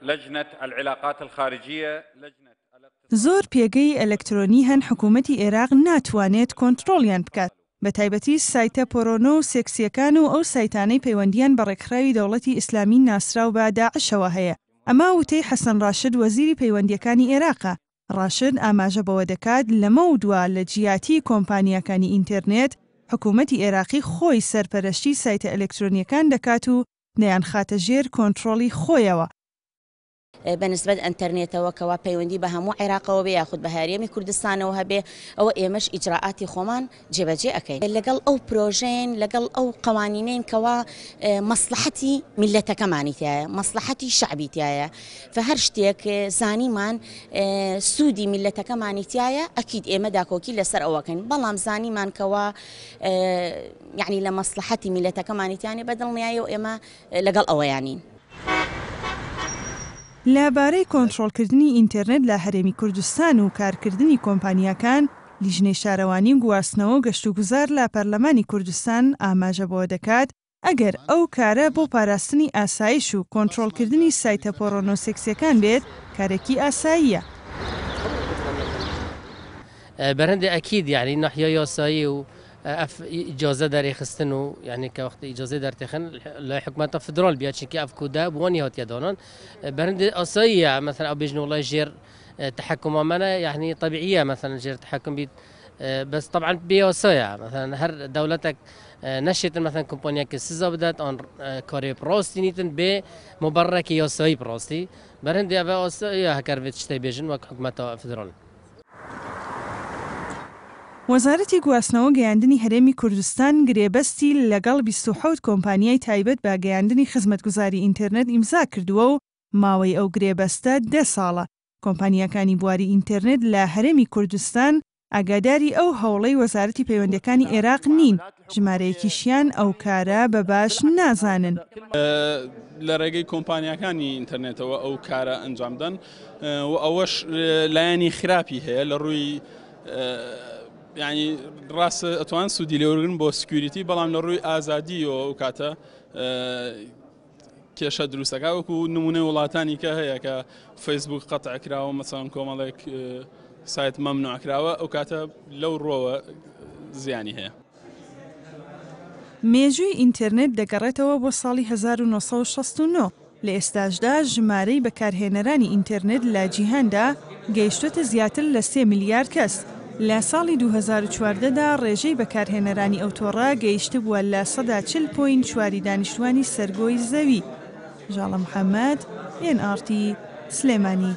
لجنة العلاقات الخارجية زۆر پێگەی ئەلەکترۆنی هەن حکوومەتی عێراق ناتوانێت کۆنتڕۆڵیان بکات بە تایبەتی سایتە پۆرۆنۆ و سێکسیەکان و ئەو سایتانەی پەیوەندیان بە ڕێکخراوی دەوڵەتی ئیسلامی ناسراو بە داعشەوە هەیە. ئەمە وتەی حەسەن ڕاشد وەزیری پەیوەندیەکانی عێراقە. ڕاشد ئاماژە بەوە دەکات لەمە و دووە لە جیاتی کۆمپانیەکانی ئینتەرنێت حکوومەتی عێراقی خۆی سەرپەرشتی سایتە ئەلەکترۆنیەکان دەکات و دەیان خاتە ژێر کۆنتڕۆڵی خۆیەوە. بەنسبەت ئەنتەرنێتەوە کەوا پەیوەندی بە هەموو عێراقەوە بێ یاخود بە هەرێمی کوردستانەوە هەبێ ئەوە ئێمەش ئیجراعاتی خۆمان جێبەجێ ئەەکەین لەگەڵ ئەو پرۆژێن لەگەڵ ئەو قوانینین کەوا مەسلحەتی میلەتەکەمانی تایە مەسلحەتی شعبی تایە فهەر شتێک زانیمان سوودی میلەتەکەمانی تایە ئەکید ئێمە داکۆکی لەسەر ئەوەکەین بەڵام زانیمان کەوا یعنی لە مەسلحەتی میلەتەکەمانی تیانێ بەدڵنیایە و ئێمە لەگەڵ ئەوەیانین. لەبارەی کۆنتڕۆڵکردنی ئینتەرنێت لە هەرێمی کوردستان و کارکردنی کۆمپانیەکان لیژنەی شارەوانی گواستنەوە و گەشتوگوزار لە پەرلەمانی کوردستان ئاماژە بەوە دەکات ئەگەر ئەو کارە بۆ پاراستنی ئاسایش و کۆنتڕۆڵکردنی سایتە پۆرۆنۆسێکسیەکان بێت کارێکی ئاساییە. بەرهەندێ ئەکید یعنی ناحیە یاسایی و إجازة داري خستنو يعني كوقت إجازة دار تخن لحكومة فدرال بيا شكي أفكودا بواني هات يدانان برند أصية مثلا أو بيجنو الله جير تحكم أمانة يعني طبيعية مثلا جير تحكم بيت بس طبعا بيوصايا مثلا هر دولتك نشيت مثلا كومبانيا كسيزا بدات أن كاري براستي نيتن بمبرر يوصاي براستي برند أبا أصية هكرفت شتى بيجن وحكومة فدرال. وەزارەتی گواستنەوە گەیاندنی هەرێمی کوردستان گرێبەستی لەگەڵ 27 کۆمپانیای تایبەت بە گەیاندنی خزمەتگوزاری ئینتەرنێت ئیمزا کردووە و ماوەی ئەو گرێبەستە 10 ساڵە. کۆمپانیەکانی بواری ئینتەرنێت لە هەرێمی کوردستان ئاگاداری ئەو هەوڵەی وەزارەتی پەیوەندیەکانی عێراق نین ژمارەیەکیشیان ئەو کارە بە باش نازانن. لە ڕێگەی کۆمپانیەکانی ئینتەرنێتەوە ئەو کارە ئەنجامدەن و ئەوەش لایەنی خراپی هەیە لە ڕووی يعني راس اتوان سودی لێوەرگن بۆ سکیوریتی بەڵام لە ڕووی ئازادیەوە و کاتە کێشە دروستەکە وەکو نمونەی وڵاتانی کە هەیە کە فەیسبوک قەتع کراوە مەسەڵەن کۆمەڵێک سایت مەمنوع کراوە ئەو کاتە لەو ڕۆوە زیانی هەیە. مێژووی ئینتەرنێت دەگەڕێتەوە بۆ ساڵی 1969 لە ئێستاشدا ژمارەی بەکارهێنەرانی ئینتەرنێت لە جیهاندا گەیشتوتە زیاتر لە 3 میلیارد کەس. لە ساڵی 2014دا ڕێژەی بەکارهێنەرانی ئەو تۆڕە گەیشت بووە لە 140.4 دانیشتوانی سەرگۆی زەوی. ژاڵە محەممەد، NRT سلێمانی.